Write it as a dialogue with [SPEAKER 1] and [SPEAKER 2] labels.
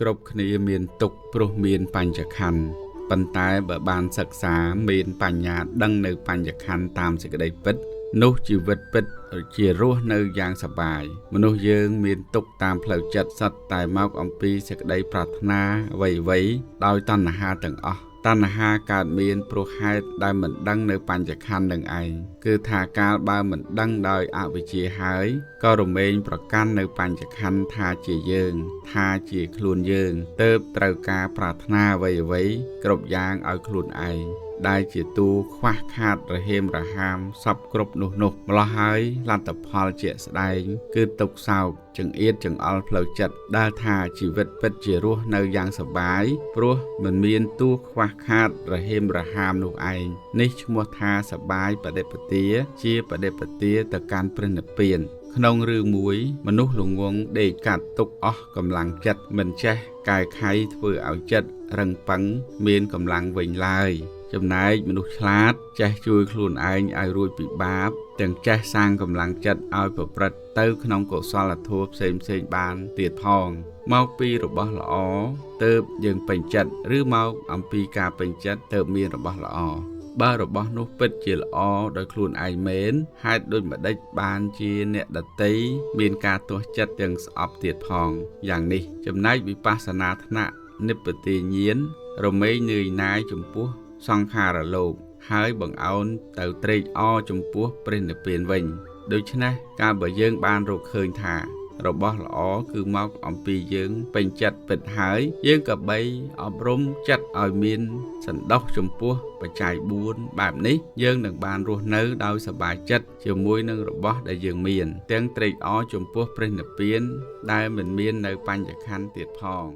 [SPEAKER 1] គ្រប់គ្នាមានទុក្ខព្រោះមានបញ្ចខណ្ឌប៉ុន្តែបើបានសិក្សាមានបញ្ញាដឹងនៅបញ្ចខណ្ឌតាមសេចក្តីពិតនោះជីវិតពិតជារស់នៅយ៉ាងសប្បាយមនុស្សយើងមានទុក្ខតាមផ្លូវចិត្តសត្វតែមកអំពីសេចក្តីប្រាថ្នាអ្វីៗដោយតណ្ហាទាំងអស់តណ្ហាកើតមានព្រោះហេតុដែលមិនដឹងនៅបញ្ចខណ្ឌនឹងឯងគឺថាកាលបើមិនដឹងដោយអវិជ្ជាហើយក៏រមែងប្រកាន់នៅបញ្ចខណ្ឌថាជាយើងថាជាខ្លួនយើងទើបត្រូវការប្រាថ្នាអ្វីៗគ្រប់យ៉ាងឲ្យខ្លួនឯងដែលជាទូខ្វះខាតរហេមរហាមសពគ្រប់នោះម្លោះហើយលទ្ធផលជាក់ស្ដែងគឺទុក្ខសោកចង្អៀតចង្អល់ផ្លូវចិត្តដែលថាជីវិតពិតជារស់នៅយ៉ាងសប្បាយព្រោះមិនមានទូខ្វះខាតរហេមរហាមនោះឯងនេះឈ្មោះថាសប្បាយបដិបទាជាបដិបទាទៅកាន់ព្រះនិព្វានក្នុងរឿងមួយមនុស្សល្ងងដេកកាត់ទុកអស់កម្លាំងចិត្តមិនចេះកែខៃធ្វើឲ្យចិត្តរឹងប៉ឹងមានកម្លាំងវិញឡើយចំណែកមនុស្សឆ្លាតចេះជួយខ្លួនឯងឲ្យរួចពីបាបទាំងចេះសាងកម្លាំងចិត្តឲ្យប្រព្រឹត្តទៅក្នុងកុសលធម៌ផ្សេងបានទៀតផងមកពីរបស់ល្អទើបយើងពេញចិត្តឬមកអំពីការពេញចិត្តទើបមានរបស់ល្អបើរបស់នោះពិតជាល្អដោយខ្លួនឯងមែនហេតុដូចម្ដេចបានជាអ្នកដតីមានការទាស់ចិត្តទាំងស្អប់ទៀតផងយ៉ាងនេះចំណែកវិបស្សនាថ្នាក់និព្វទាញាណរមែងនឿយណាយចំពោះសង្ខារលោកហើយបង្អោនទៅត្រេកអរចំពោះព្រះនិព្វានវិញដូច្នេះកាលបើយើងបានរកឃើញថារបស់ល្អគឺមកអំពីយើងពេញចិត្តពិតហើយយើងក៏បីអប់រំចិត្តឲ្យមានសន្តោសចំពោះបច្ច័យ4បែបនេះយើងនឹងបានរស់នៅដោយសប្បាយចិត្តជាមួយនឹងរបស់ដែលយើងមានទាំងត្រេកអរចំពោះព្រះនិព្វានដែលមិនមាននៅបញ្ចខណ្ឌទៀតផង